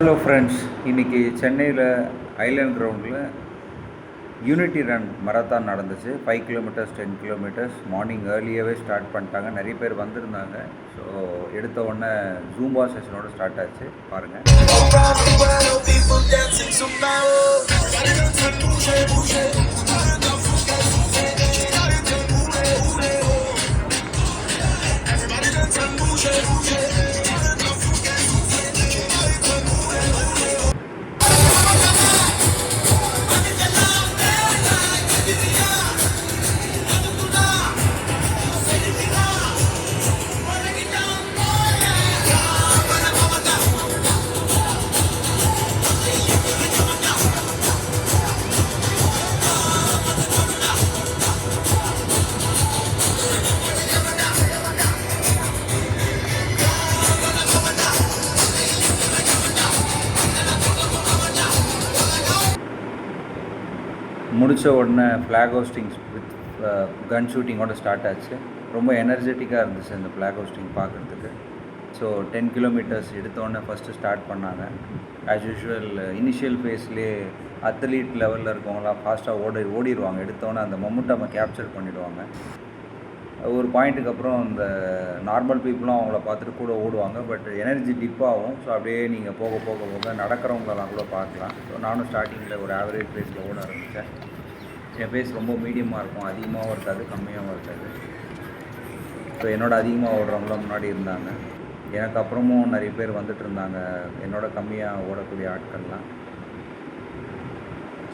Hello friends, இன்றைக்கி சென்னையில் island கிரவுண்டில் யூனிட்டி ரன் மராத்தான் நடந்துச்சு. 5 கிலோமீட்டர்ஸ் 10 கிலோமீட்டர்ஸ் மார்னிங் ஏர்லியாகவே ஸ்டார்ட் பண்ணிட்டாங்க. நிறைய பேர் வந்திருந்தாங்க. ஸோ எடுத்த உடனே ஜூம்பா செஷனோட ஸ்டார்ட் ஆச்சு. பாருங்கள். முடித்த உடனே ஃப்ளாக் ஹோஸ்டிங்ஸ் வித் கன் ஷூட்டிங்கோட ஸ்டார்ட் ஆச்சு. ரொம்ப எனர்ஜெட்டிக்காக இருந்துச்சு அந்த ஃப்ளாக் ஹோஸ்டிங் பார்க்குறதுக்கு. ஸோ 10 கிலோமீட்டர்ஸ் எடுத்தோடனே ஃபஸ்ட்டு ஸ்டார்ட் பண்ணாங்க. ஆஸ் யூஷுவல் இனிஷியல் ஃபேஸ்லேயே அத்லீட் லெவலில் இருக்கவங்களாம் ஃபாஸ்ட்டாக ஓடிடுவாங்க. எடுத்தோடனே அந்த மொமெண்டமை கேப்சர் பண்ணிவிடுவாங்க. ஒரு பாயிண்ட்டுக்கு அப்புறம் இந்த நார்மல் பீப்புளும் அவங்கள பார்த்துட்டு கூட ஓடுவாங்க. பட் எனர்ஜி டிப் ஆகும். ஸோ அப்படியே நீங்கள் போக போக போக நடக்கிறவங்களெல்லாம் கூட பார்க்கலாம். ஸோ நானும் ஸ்டார்டிங்கில் ஒரு ஆவரேஜ் பேஸில் ஓட ஆரம்பித்தேன். என் பேஸ் ரொம்ப மீடியமாக இருக்கும், அதிகமாகவும் இருக்காது, கம்மியாகவும் இருக்காது. ஸோ அதிகமாக ஓடுறவங்களாம் முன்னாடி இருந்தாங்க. எனக்கு அப்புறமும் நிறைய பேர் வந்துட்டு இருந்தாங்க, கம்மியாக ஓடக்கூடிய ஆட்கள்லாம்.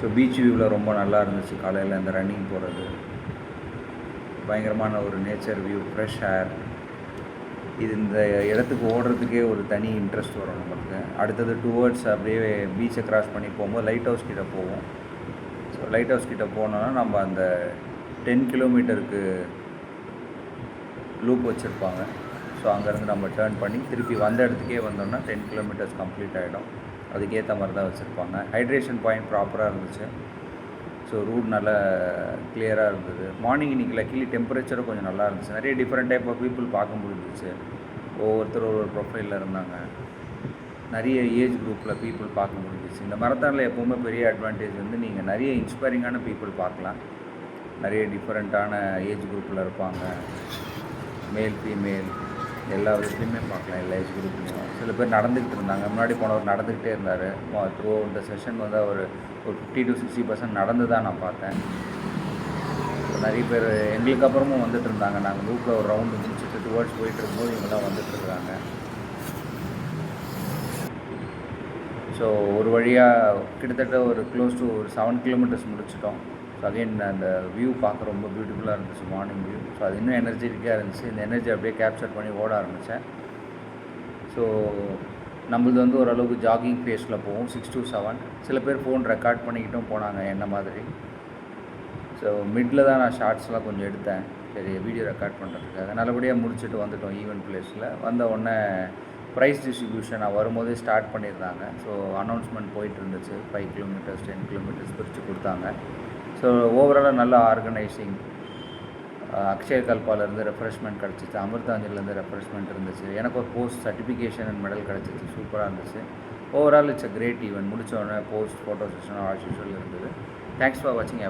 ஸோ பீச் வியூவில் ரொம்ப நல்லா இருந்துச்சு. காலையில் இந்த ரன்னிங் போகிறது பயங்கரமான ஒரு நேச்சர் வியூ, ஃப்ரெஷ் ஏர். இந்த இடத்துக்கு ஓடுறதுக்கே ஒரு தனி இன்ட்ரெஸ்ட் வரும் நம்மளுக்கு. அடுத்தது டுவர்ட்ஸ் அப்படியே பீச்சை கிராஸ் பண்ணி போகும்போது லைட் ஹவுஸ் கிட்டே போவோம். ஸோ லைட் ஹவுஸ் கிட்டே போனோன்னா நம்ம அந்த 10 கிலோமீட்டருக்கு லூப் வச்சுருப்பாங்க. ஸோ அங்கேருந்து நம்ம டேர்ன் பண்ணி திருப்பி வந்த இடத்துக்கே வந்தோம்னா 10 கிலோமீட்டர்ஸ் கம்ப்ளீட் ஆகிடும். அதுக்கேற்ற மாதிரி தான் வச்சுருப்பாங்க. ஹைட்ரேஷன் பாயிண்ட் ப்ராப்பராக இருந்துச்சு. ஸோ ரூட் நல்லா கிளியராக இருந்தது. மார்னிங் இன்றைக்கி லக்கிலி டெம்பரேச்சரும் கொஞ்சம் நல்லா இருந்துச்சு. நிறைய டிஃப்ரெண்ட் டைப் ஆஃப் பீப்புள் பார்க்க முடிஞ்சிச்சு. ஒவ்வொருத்தர் ஒரு ப்ரொஃபைலில் இருந்தாங்க. நிறைய ஏஜ் குரூப்பில் பீப்புள் பார்க்க முடிஞ்சிச்சு. இந்த மரத்தானில் எப்போவுமே பெரிய அட்வான்டேஜ் நீங்கள் நிறைய இன்ஸ்பைரிங்கான பீப்புள் பார்க்கலாம். நிறைய டிஃப்ரெண்ட்டான ஏஜ் குரூப்பில் இருப்பாங்க. மேல் ஃபீமேல் எல்லா விதத்துலையுமே பார்க்கலாம், எல்லா ஏஜ் குரூப்லையும். சில பேர் நடந்துக்கிட்டு இருந்தாங்க. முன்னாடி போனவர் நடந்துக்கிட்டே இருந்தார். த்ரூ இந்த செஷன் அவர் ஒரு 50 to 60% நடந்து தான் நான் பார்த்தேன். நிறைய பேர் எங்களுக்கு அப்புறமும் வந்துட்டு இருந்தாங்க. நாங்கள் லூப்பில் ஒரு ரவுண்டு முடிச்சுட்டு டுவர்ட்ஸ் போயிட்டு இருக்கும்போது இவங்கெல்லாம் வந்துட்டுருக்குறாங்க. ஸோ ஒரு வழியாக கிட்டத்தட்ட ஒரு க்ளோஸ் டு ஒரு 7 கிலோமீட்டர்ஸ் முடிச்சிட்டோம். ஸோ அகைன் அந்த வியூ பார்க்க ரொம்ப பியூட்டிஃபுல்லாக இருந்துச்சு, மார்னிங் வியூ. ஸோ அது இன்னும் எனர்ஜெட்டிக்காக இருந்துச்சு. இந்த எனர்ஜி அப்படியே கேப்சர் பண்ணி ஓட ஆரம்பித்தேன். ஸோ நம்மளது ஓரளவுக்கு ஜாகிங் ஃபேஸில் போகும், 6 to 7. சில பேர் ஃபோன் ரெக்கார்ட் பண்ணிக்கிட்டும் போனாங்க என்ன மாதிரி. ஸோ மிடில் தான் நான் ஷார்ட்ஸ்லாம் கொஞ்சம் எடுத்தேன், சரி வீடியோ ரெக்கார்ட் பண்ணுறதுக்காக. நல்லபடியாக முடிச்சுட்டு வந்துவிட்டோம் ஈவெண்ட் பிளேஸில். வந்த உடனே ப்ரைஸ் டிஸ்ட்ரிபியூஷன் வரும்போதே ஸ்டார்ட் பண்ணியிருந்தாங்க. ஸோ அனௌன்ஸ்மெண்ட் போயிட்டு இருந்துச்சு. 5 கிலோமீட்டர்ஸ் 10 கிலோமீட்டர்ஸ் பிரித்து கொடுத்தாங்க. ஸோ ஓவராலாக நல்ல ஆர்கனைசிங். அக்ஷய கல்பாலேருந்து ரெஃப்ரெஷ்மெண்ட் கிடச்சிச்சு, அமிர்தாஞ்சலேருந்து ரெஃப்ரெஷ்மெண்ட் இருந்துச்சு. எனக்கு ஒரு போஸ்ட் சர்டிஃபிகேஷன் அண்ட் மெடல் கிடச்சிச்சு. சூப்பராக இருந்துச்சு. Overall it's a great event. முடித்த உடனே post photo session as usual இருந்தது. தேங்க்ஸ் ஃபார் வாட்சிங்.